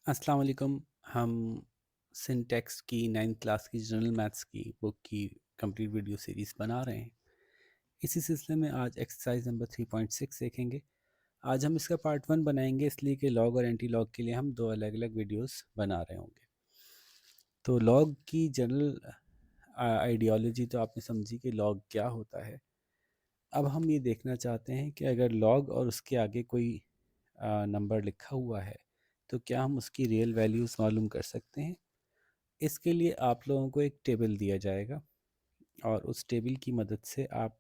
अस्सलाम वालेकुम। हम सिंटैक्स की 9th क्लास की जनरल मैथ्स की बुक की कंप्लीट वीडियो सीरीज़ बना रहे हैं। इसी सिलसिले में आज एक्सरसाइज नंबर 3.6 देखेंगे। आज हम इसका पार्ट 1 बनाएंगे, इसलिए कि लॉग और एंटी लॉग के लिए हम दो अलग अलग वीडियोस बना रहे होंगे। तो लॉग की जनरल आइडियोलॉजी तो आपने समझी कि लॉग क्या होता है। अब हम ये देखना चाहते हैं कि अगर लॉग और उसके आगे कोई नंबर लिखा हुआ है तो क्या हम उसकी रियल वैल्यूज़ मालूम कर सकते हैं। इसके लिए आप लोगों को एक टेबल दिया जाएगा और उस टेबल की मदद से आप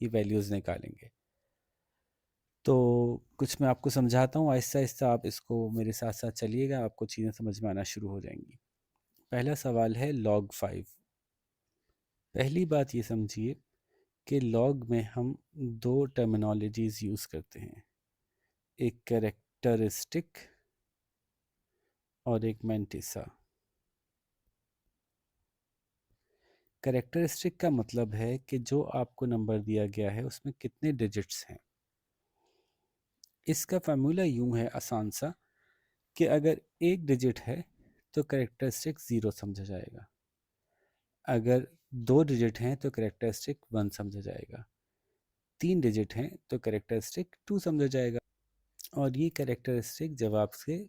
ये वैल्यूज़ निकालेंगे। तो कुछ मैं आपको समझाता हूँ, आहिस्ता आहिस्ता आप इसको मेरे साथ साथ चलिएगा, आपको चीज़ें समझ में आना शुरू हो जाएंगी। पहला सवाल है log 5। पहली बात ये समझिए कि log में हम दो टर्मिनोलॉजीज़ यूज़ करते हैं, एक कैरेक्टरिस्टिक और एक मैंटिसा। कैरेक्टरिस्टिक का मतलब है कि जो आपको नंबर दिया गया है उसमें कितने डिजिट्स हैं। इसका फार्मूला यूं है आसान सा कि अगर एक डिजिट है तो कैरेक्टरिस्टिक ज़ीरो समझा जाएगा, अगर दो डिजिट हैं तो कैरेक्टरिस्टिक वन समझा जाएगा, तीन डिजिट हैं तो कैरेक्टरिस्टिक टू समझा जाएगा। और ये कैरेक्टरिस्टिक जवाब से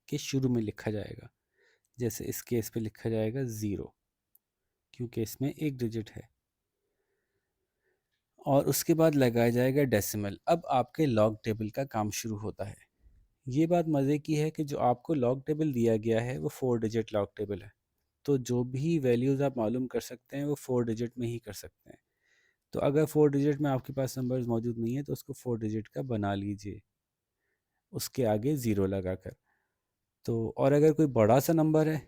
के शुरू में लिखा जाएगा, जैसे इस केस पे लिखा जाएगा ज़ीरो क्योंकि इसमें एक डिजिट है, और उसके बाद लगाया जाएगा डेसिमल। अब आपके लॉग टेबल का काम शुरू होता है। ये बात मज़े की है कि जो आपको लॉग टेबल दिया गया है वो 4 डिजिट लॉग टेबल है, तो जो भी वैल्यूज़ आप मालूम कर सकते हैं वो 4 डिजिट में ही कर सकते हैं। तो अगर 4 डिजिट में आपके पास नंबर्स मौजूद नहीं है तो उसको 4 डिजिट का बना लीजिए, उसके आगे ज़ीरो लगा कर। तो और अगर कोई बड़ा सा नंबर है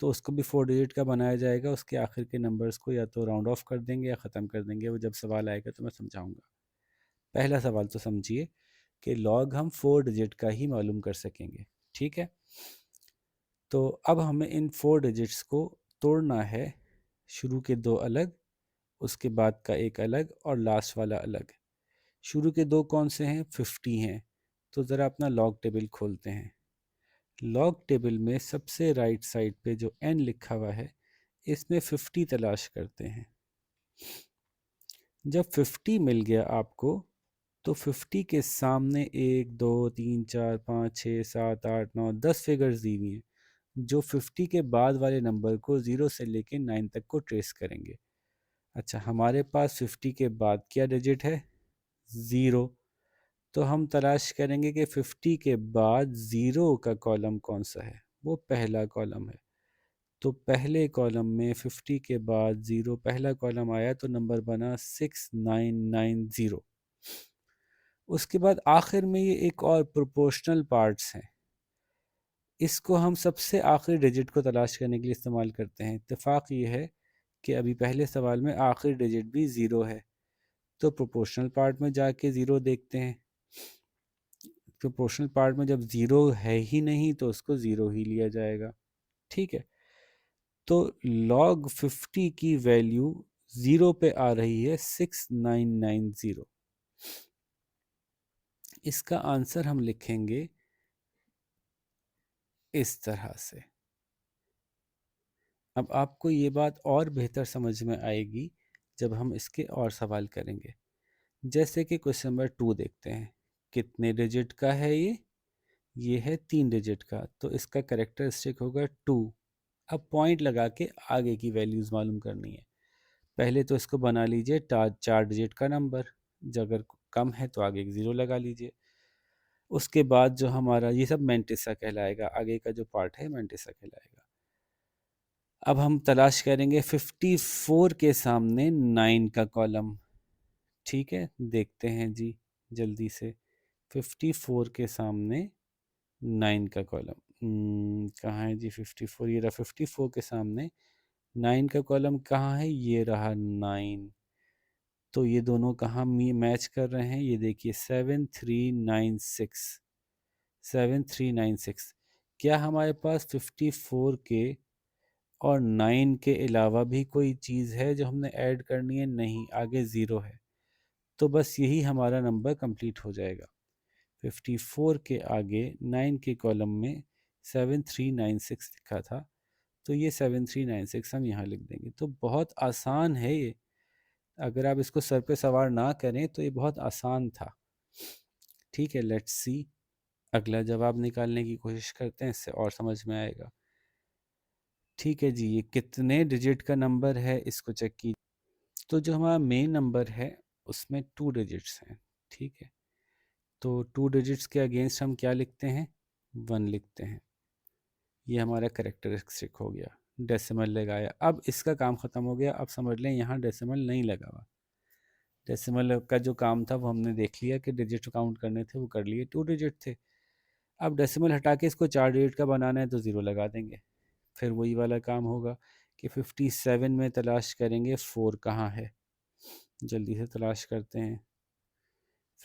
तो उसको भी 4 डिजिट का बनाया जाएगा, उसके आखिर के नंबर्स को या तो राउंड ऑफ कर देंगे या ख़त्म कर देंगे। वो जब सवाल आएगा तो मैं समझाऊंगा। पहला सवाल तो समझिए कि लॉग हम 4 डिजिट का ही मालूम कर सकेंगे, ठीक है। तो अब हमें इन 4 डिजिट्स को तोड़ना है, शुरू के दो अलग, उसके बाद का एक अलग और लास्ट वाला अलग। शुरू के दो कौन से हैं? 50 हैं। तो ज़रा अपना लॉग टेबल खोलते हैं। लॉग टेबल में सबसे राइट साइड पे जो n लिखा हुआ है इसमें 50 तलाश करते हैं। जब 50 मिल गया आपको तो 50 के सामने 1 2 3 4 5 6 7 8 9 10 फिगर्स दी हुई हैं जो 50 के बाद वाले नंबर को 0 से लेकर 9 तक को ट्रेस करेंगे। अच्छा, हमारे पास 50 के बाद क्या डिजिट है? ज़ीरो। तो हम तलाश करेंगे कि 50 के बाद ज़ीरो का कॉलम कौन सा है। वो पहला कॉलम है, तो पहले कॉलम में 50 के बाद ज़ीरो पहला कॉलम आया तो नंबर बना 6990। उसके बाद आखिर में ये एक और प्रोपोर्शनल पार्ट्स हैं, इसको हम सबसे आखिरी डिजिट को तलाश करने के लिए इस्तेमाल करते हैं। इत्तेफाक ये है कि अभी पहले सवाल में आखिरी डिजिट भी ज़ीरो है, तो प्रोपोर्शनल पार्ट में जाके ज़ीरो देखते हैं। प्रोपोर्शनल पार्ट में जब ज़ीरो है ही नहीं तो उसको ज़ीरो ही लिया जाएगा, ठीक है। तो log 50 की वैल्यू ज़ीरो पे आ रही है 6990। इसका आंसर हम लिखेंगे इस तरह से। अब आपको ये बात और बेहतर समझ में आएगी जब हम इसके और सवाल करेंगे। जैसे कि क्वेश्चन नंबर 2 देखते हैं। कितने डिजिट का है ये है 3 डिजिट का, तो इसका कैरेक्टरिस्टिक होगा 2। अब पॉइंट लगा के आगे की वैल्यूज़ मालूम करनी है। पहले तो इसको बना लीजिए 4 डिजिट का नंबर, जो अगर कम है तो आगे एक ज़ीरो लगा लीजिए। उसके बाद जो हमारा ये सब मैंटिसा कहलाएगा, आगे का जो पार्ट है मैंटिसा कहलाएगा। अब हम तलाश करेंगे 54 के सामने 9 का कॉलम, ठीक है। देखते हैं जी जल्दी से, 54 के सामने 9 का कॉलम कहाँ है जी? 54, ये रहा। 54 के सामने 9 का कॉलम कहाँ है? ये रहा 9। तो ये दोनों कहाँ मैच कर रहे हैं? ये देखिए 7396, 7396। क्या हमारे पास 54 के और 9 के अलावा भी कोई चीज़ है जो हमने ऐड करनी है? नहीं, आगे ज़ीरो है, तो बस यही हमारा नंबर कंप्लीट हो जाएगा। 54 के आगे 9 के कॉलम में 7396 लिखा था, तो ये 7396 हम यहाँ लिख देंगे। तो बहुत आसान है ये, अगर आप इसको सर पे सवार ना करें तो ये बहुत आसान था। ठीक है, लेट्स सी, अगला जवाब निकालने की कोशिश करते हैं, इससे और समझ में आएगा। ठीक है जी, ये कितने डिजिट का नंबर है इसको चेक कीजिए। तो जो हमारा मेन नंबर है उसमें 2 डिजिट्स हैं। ठीक है, तो 2 डिजिट्स के अगेंस्ट हम क्या लिखते हैं, 1 लिखते हैं। ये हमारा करेक्टरिस्टिक हो गया, डेसिमल लगाया। अब इसका काम ख़त्म हो गया। अब समझ लें यहाँ डेसिमल नहीं लगा हुआ। डेसिमल का जो काम था वो हमने देख लिया कि डिजिट काउंट करने थे, वो कर लिए, 2 डिजिट थे। अब डेसिमल हटा के इसको 4 डिजिट का बनाना है तो ज़ीरो लगा देंगे। फिर वही वाला काम होगा कि 57 में तलाश करेंगे 4 कहाँ है। जल्दी से तलाश करते हैं।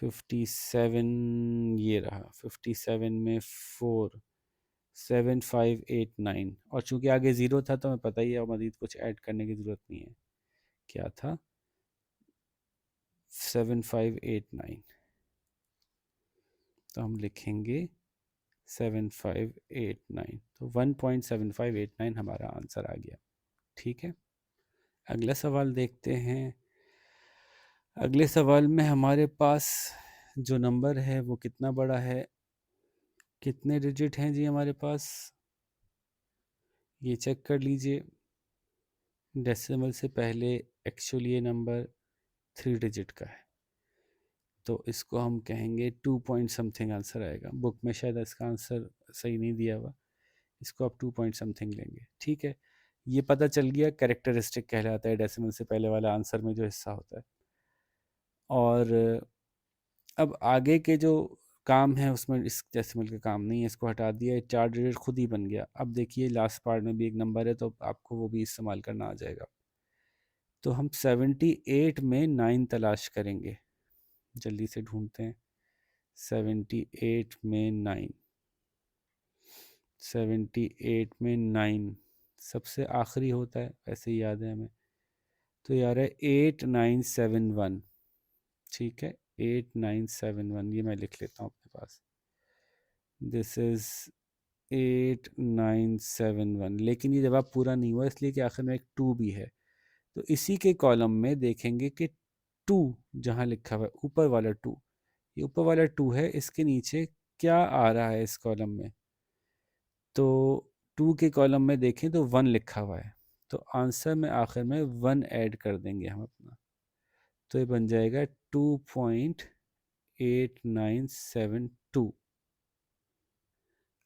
57 ये रहा, 57 में 4, 7589, और चूंकि आगे ज़ीरो था तो हमें पता ही है, और मज़ीद कुछ ऐड करने की ज़रूरत नहीं है। क्या था, 7589, तो हम लिखेंगे 7589, तो 1.7589 हमारा आंसर आ गया। ठीक है, अगला सवाल देखते हैं। अगले सवाल में हमारे पास जो नंबर है वो कितना बड़ा है, कितने डिजिट हैं जी हमारे पास, ये चेक कर लीजिए। डेसिमल से पहले एक्चुअली ये नंबर 3 डिजिट का है, तो इसको हम कहेंगे 2 पॉइंट समथिंग आंसर आएगा। बुक में शायद इसका आंसर सही नहीं दिया हुआ, इसको आप 2 पॉइंट समथिंग लेंगे। ठीक है, ये पता चल गया, कैरेक्टरिस्टिक कहलाता है डेसिमल से पहले वाला आंसर में जो हिस्सा होता है। और अब आगे के जो काम है उसमें इस डेसिमल का काम नहीं है, इसको हटा दिया, 4 डिजिट खुद ही बन गया। अब देखिए लास्ट पार्ट में भी एक नंबर है, तो आपको वो भी इस्तेमाल करना आ जाएगा। तो हम 78 में 9 तलाश करेंगे, जल्दी से ढूंढते हैं। 78 में 9, 78 में 9 सबसे आखिरी होता है, वैसे ही याद है हमें। तो यार है 8971। ठीक है, 8971, ये मैं लिख लेता हूँ अपने पास। This is 8971। लेकिन ये जवाब पूरा नहीं हुआ, इसलिए कि आखिर में एक 2 भी है। तो इसी के कॉलम में देखेंगे कि 2 जहाँ लिखा हुआ है, ऊपर वाला 2, ये ऊपर वाला 2 है, इसके नीचे क्या आ रहा है इस कॉलम में, तो 2 के कॉलम में देखें तो 1 लिखा हुआ है, तो आंसर में आखिर में 1 ऐड कर देंगे हम अपना, तो ये बन जाएगा 2.8972।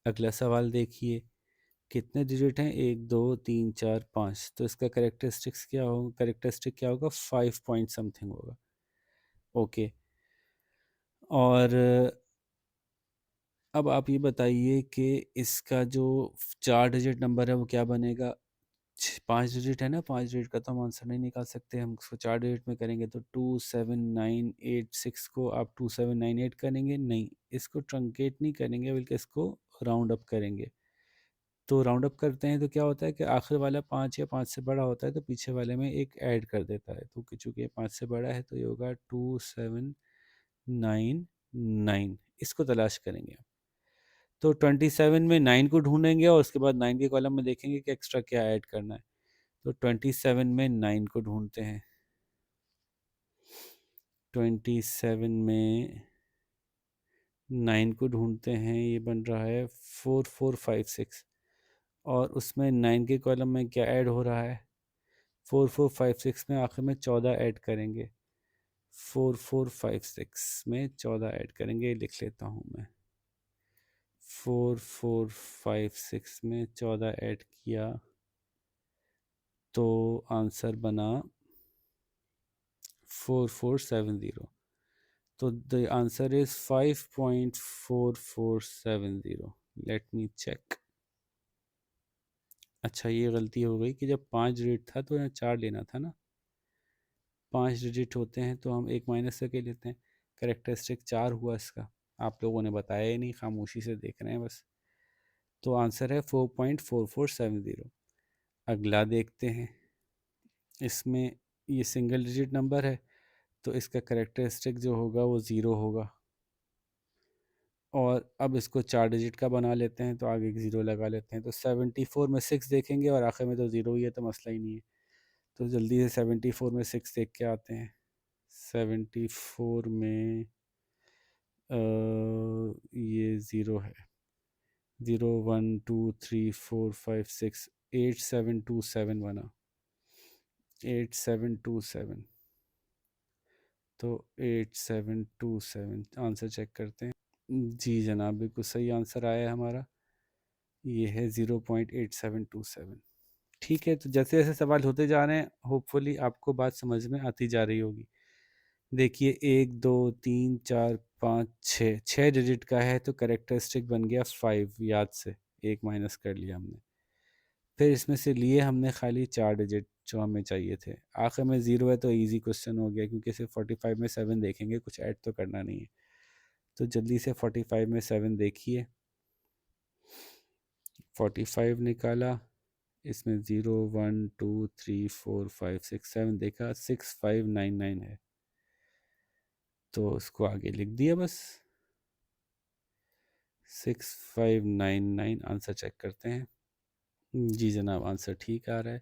अगला सवाल देखिए, कितने डिजिट हैं, 1 2 3 4 5, तो इसका करेक्टरिस्टिक्स क्या होगा, करेक्टरिस्टिक क्या होगा, 5 पॉइंट समथिंग होगा। ओके, और अब आप ये बताइए कि इसका जो 4 डिजिट नंबर है वो क्या बनेगा। 5 डिजिट है ना, 5 डिजिट का तो हम आंसर नहीं निकाल सकते, हम इसको 4 डिजिट में करेंगे। तो 27986 को आप 2798 करेंगे, नहीं, इसको ट्रंकेट नहीं करेंगे बल्कि इसको राउंड अप करेंगे। तो राउंड अप करते हैं तो क्या होता है कि आखिर वाला 5 या 5 से बड़ा होता है तो पीछे वाले में एक ऐड कर देता है, तो चूँकि ये 5 से बड़ा है तो ये होगा 2799, इसको तलाश करेंगे। तो 27 में 9 को ढूंढेंगे और उसके बाद 9 के कॉलम में देखेंगे कि एक्स्ट्रा क्या ऐड करना है। तो 27 में 9 को ढूंढते हैं। 27 में 9 को ढूंढते हैं, ये बन रहा है 4456, और उसमें 9 के कॉलम में क्या ऐड हो रहा है, 4456 में आखिर में 14 ऐड करेंगे। 4456 में 14 ऐड करेंगे, लिख लेता हूँ मैं। 4456 में 14 ऐड किया तो आंसर बना 4470। तो the answer is 5.4470। Let me check. अच्छा, ये गलती हो गई कि जब 5 डिजिट था तो यहाँ 4 लेना था ना, 5 डिजिट होते हैं तो हम एक माइनस करके लेते हैं। करेक्टरिस्टिक 4 हुआ इसका, आप लोगों ने बताया ही नहीं, खामोशी से देख रहे हैं बस। तो आंसर है 4.4470। अगला देखते हैं, इसमें ये सिंगल डिजिट नंबर है तो इसका करेक्टरिस्टिक जो होगा वो 0 होगा, और अब इसको 4 डिजिट का बना लेते हैं, तो आगे एक ज़ीरो लगा लेते हैं। तो 74 में 6 देखेंगे और आखिर में तो ज़ीरो ही है, तो मसला ही नहीं है। तो जल्दी से 74 में 6 देख के आते हैं। 74 में ये ज़ीरो है, 0 1 2 3 4 5 6 8727 बना, 8727। तो 8727 आंसर चेक करते हैं। जी जनाब, बिल्कुल सही आंसर आया है हमारा, ये है 0.8727। ठीक है, तो जैसे जैसे सवाल होते जा रहे हैं होपफुली आपको बात समझ में आती जा रही होगी। देखिए 1 2 3 4 5 6, 6 डिजिट का है, तो करेक्टरिस्टिक बन गया 5, याद से एक माइनस कर लिया हमने। फिर इसमें से लिए हमने खाली 4 डिजिट जो हमें चाहिए थे। आखिर में ज़ीरो है तो इजी क्वेश्चन हो गया, क्योंकि सिर्फ 45 में 7 देखेंगे, कुछ ऐड तो करना नहीं है। तो जल्दी से 45 में 7 देखिए, 45 निकाला, इसमें 0 1 2 3 4 5 6 7 देखा, 6599 है, तो उसको आगे लिख दिया बस। 6599 आंसर चेक करते हैं। जी जनाब, आंसर ठीक आ रहा है,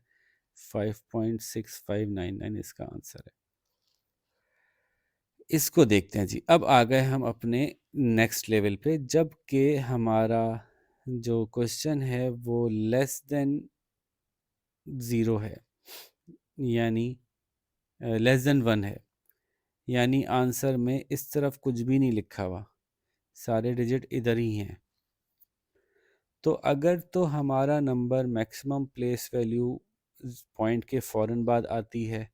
5.6599 इसका आंसर है। इसको देखते हैं जी। अब आ गए हम अपने नेक्स्ट लेवल पे, जबकि हमारा जो क्वेश्चन है वो लेस देन ज़ीरो है, यानी लेस देन वन है, यानी आंसर में इस तरफ कुछ भी नहीं लिखा हुआ, सारे डिजिट इधर ही हैं। तो अगर तो हमारा number maximum place value point के फ़ौरन बाद आती है,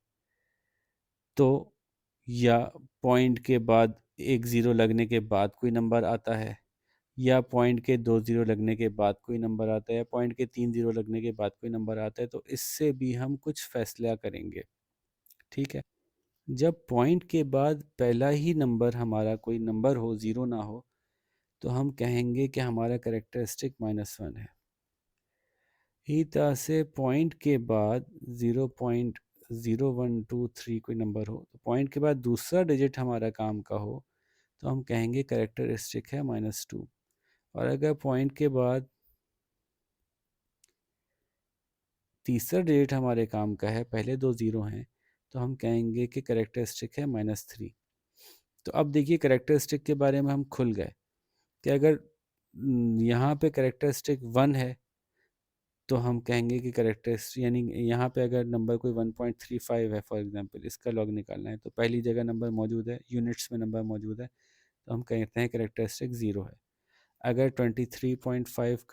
तो या पॉइंट के बाद एक ज़ीरो लगने के बाद कोई नंबर आता है, या पॉइंट के 2 ज़ीरो लगने के बाद कोई नंबर आता है, या पॉइंट के 3 ज़ीरो लगने के बाद कोई नंबर आता है, तो इससे भी हम कुछ फैसला करेंगे। ठीक है, जब पॉइंट के बाद पहला ही नंबर हमारा कोई नंबर हो, ज़ीरो ना हो, तो हम कहेंगे कि हमारा करेक्टरिस्टिक -1 है। ही तरह से पॉइंट के बाद 0.0123 कोई नंबर हो, तो पॉइंट के बाद दूसरा डिजिट हमारा काम का हो, तो हम कहेंगे करेक्टरिस्टिक है -2। और अगर पॉइंट के बाद तीसरा डिजिट हमारे काम का है, पहले दो ज़ीरो हैं, तो हम कहेंगे कि करेक्टरिस्टिक है -3। तो अब देखिए करेक्टरिस्टिक के बारे में हम खुल गए कि अगर यहाँ पे करेक्टरिस्टिक 1 है, तो हम कहेंगे कि करेक्टरिस्टिक, यानी यहाँ पे अगर नंबर कोई 1.35 है फॉर एग्जांपल, इसका लॉग निकालना है, तो पहली जगह नंबर मौजूद है, यूनिट्स में नंबर मौजूद है, तो हम कहते हैं करेक्टरिस्टिक 0 है। अगर 23.5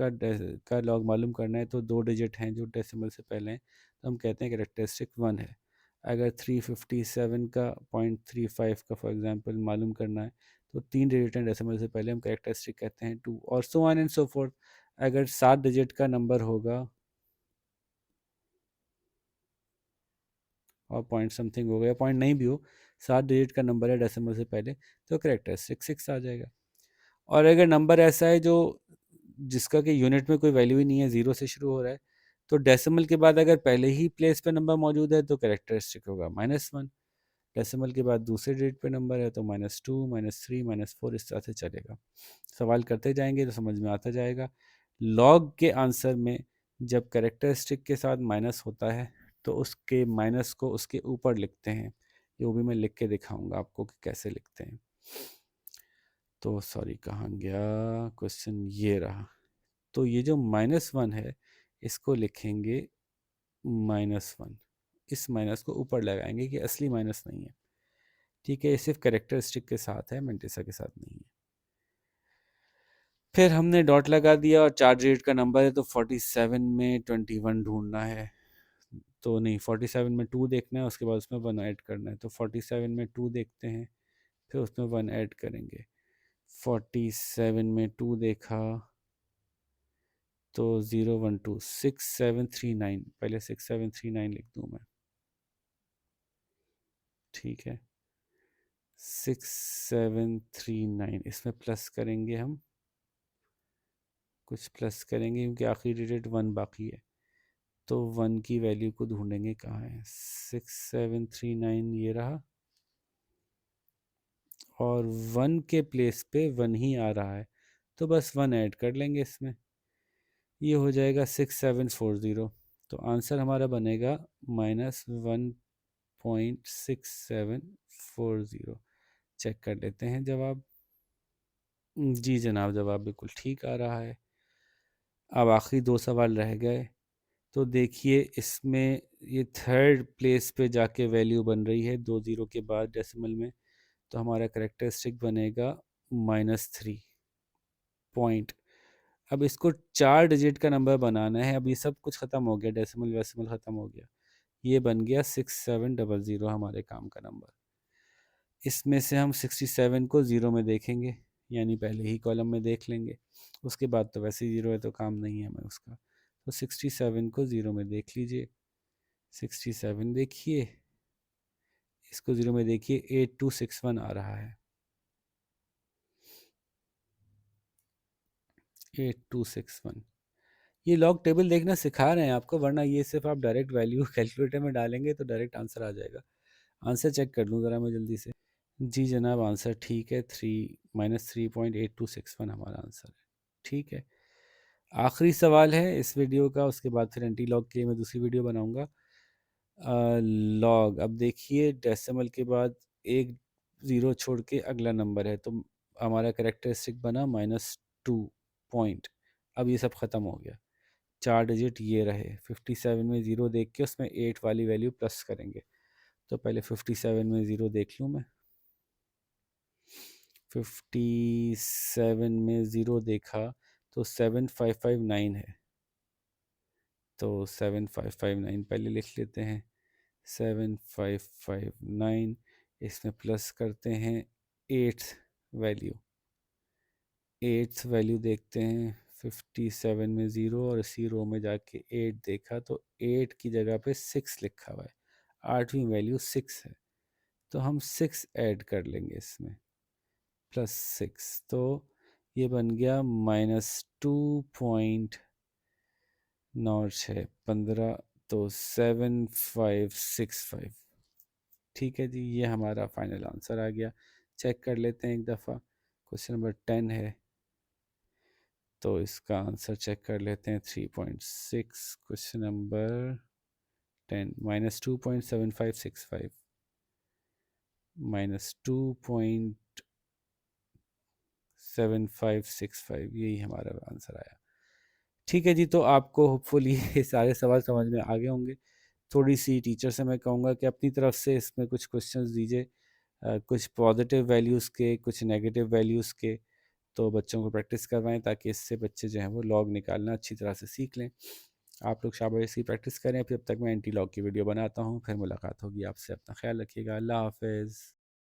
का लॉग मालूम करना है, तो दो डिजिट हैं जो डेसिमल से पहले हैं, तो हम कहते हैं करेक्टरिस्टिक 1 है। अगर 357 का 0.35 का फॉर एग्जांपल मालूम करना है, तो तीन डिजिट हैं डेसिमल से पहले, हम करेक्टरिस्टिक कहते हैं 2, और so on and so fourth. अगर 7 डिजिट का नंबर होगा और पॉइंट समथिंग हो गया, पॉइंट नहीं भी हो, 7 डिजिट का नंबर है डेसिमल से पहले, तो करेक्टरिस्टिक 6 आ जाएगा। और अगर नंबर ऐसा है जो जिसका कि यूनिट में कोई वैल्यू ही नहीं है, ज़ीरो से शुरू हो रहा है, तो डेसिमल के बाद अगर पहले ही प्लेस पे नंबर मौजूद है, तो करेक्टरिस्टिक होगा -1। डेसिमल के बाद दूसरे डिजिट पे नंबर है, तो -2 -3 -4 इस तरह से चलेगा। सवाल करते जाएंगे तो समझ में आता जाएगा। लॉग के आंसर में जब करेक्टरिस्टिक के साथ माइनस होता है, तो उसके माइनस को उसके ऊपर लिखते हैं। ये वो भी मैं लिख के दिखाऊंगा आपको कि कैसे लिखते हैं। तो सॉरी, कहाँ गया क्वेश्चन, ये रहा। तो ये जो -1 है, इसको लिखेंगे -1, इस माइनस को ऊपर लगाएंगे कि असली माइनस नहीं है। ठीक है, ये सिर्फ करेक्टरिस्टिक के साथ है, मेंटिसा के साथ नहीं है। फिर हमने डॉट लगा दिया, और 4 डिजिट का नंबर है, तो 47 में 21 ढूंढना है। तो नहीं, 47 में 2 देखना है, उसके बाद उसमें 1 ऐड करना है। तो 47 में 2 देखते हैं, फिर उसमें 1 ऐड करेंगे। 47 में 2 देखा, तो 012 6739, पहले 6739 लिख दूं मैं। ठीक है, 6739, इसमें प्लस करेंगे हम, कुछ प्लस करेंगे क्योंकि आखिरी डिजिट 1 बाकी है, तो 1 की वैल्यू को ढूंढेंगे कहाँ है। 6739 ये रहा, और 1 के प्लेस पे 1 ही आ रहा है, तो बस 1 ऐड कर लेंगे इसमें, ये हो जाएगा 6740। तो आंसर हमारा बनेगा -1.6740। चेक कर लेते हैं जवाब। जी जनाब, जवाब बिल्कुल ठीक आ रहा है। अब आखिरी 2 सवाल रह गए। तो देखिए इसमें ये थर्ड प्लेस पे जाके वैल्यू बन रही है 2 ज़ीरो के बाद डेसिमल में। तो हमारा करेक्टरिस्टिक बनेगा -3 पॉइंट। अब इसको 4 डिजिट का नंबर बनाना है। अब ये सब कुछ ख़त्म हो गया, डेसिमल वेसिमल ख़त्म हो गया, ये बन गया 6700 हमारे काम का नंबर। इसमें से हम 67 को ज़ीरो में देखेंगे, यानी पहले ही कॉलम में देख लेंगे, उसके बाद तो वैसे ही ज़ीरो है तो काम नहीं है हमें उसका। तो 67 को ज़ीरो में देख लीजिए। 67 देखिए, इसको ज़ीरो में देखिए, 8261 आ रहा है। 8261। ये लॉग टेबल देखना सिखा रहे हैं आपको, वरना ये सिर्फ आप डायरेक्ट वैल्यू कैलकुलेटर में डालेंगे तो डायरेक्ट आंसर आ जाएगा। आंसर चेक कर लूँ ज़रा मैं जल्दी से। जी जनाब, आंसर ठीक है, -3.8261 हमारा आंसर है। ठीक है, आखिरी सवाल है इस वीडियो का, उसके बाद फिर एंटी लॉग के लिए मैं दूसरी वीडियो बनाऊंगा। लॉग, अब देखिए डेसिमल के बाद एक ज़ीरो छोड़ के अगला नंबर है, तो हमारा करेक्टरिस्टिक बना -2 पॉइंट। अब ये सब ख़त्म हो गया, 4 डिजिट ये रहे। 57 में ज़ीरो देख के उसमें 8 वाली वैल्यू प्लस करेंगे। तो पहले 57 में ज़ीरो देख लूँ मैं। 57 में ज़ीरो देखा तो 7559 है, तो 7559 पहले लिख लेते हैं। 7559, इसमें प्लस करते हैं 8th वैल्यू। 8th वैल्यू देखते हैं 57 में ज़ीरो, और इसी रो में जाके 8 देखा तो 8 की जगह पे 6 लिखा हुआ है, 8वीं वैल्यू 6 है। तो हम 6 ऐड कर लेंगे इसमें, +6, तो ये बन गया -2.965, तो 7565। ठीक है जी, ये हमारा फाइनल आंसर आ गया। चेक कर लेते हैं एक दफ़ा। क्वेश्चन नंबर 10 है, तो इसका आंसर चेक कर लेते हैं। 3.6, क्वेश्चन नंबर 10, -2.7565 -2.7565, यही हमारा आंसर आया। ठीक है जी, तो आपको होपफुली ये सारे सवाल समझ में आ गए होंगे। थोड़ी सी टीचर से मैं कहूँगा कि अपनी तरफ से इसमें कुछ क्वेश्चंस दीजिए, कुछ पॉजिटिव वैल्यूज़ के, कुछ नेगेटिव वैल्यूज़ के, तो बच्चों को प्रैक्टिस करवाएं, ताकि इससे बच्चे जो हैं वो लॉग निकालना अच्छी तरह से सीख लें। आप लोग शाबाश इसकी प्रैक्टिस करें। फिर जब तक मैं एंटी लॉग की वीडियो बनाता हूँ, फिर मुलाकात होगी आपसे। अपना ख्याल रखिएगा। अल्लाह हाफ़िज़।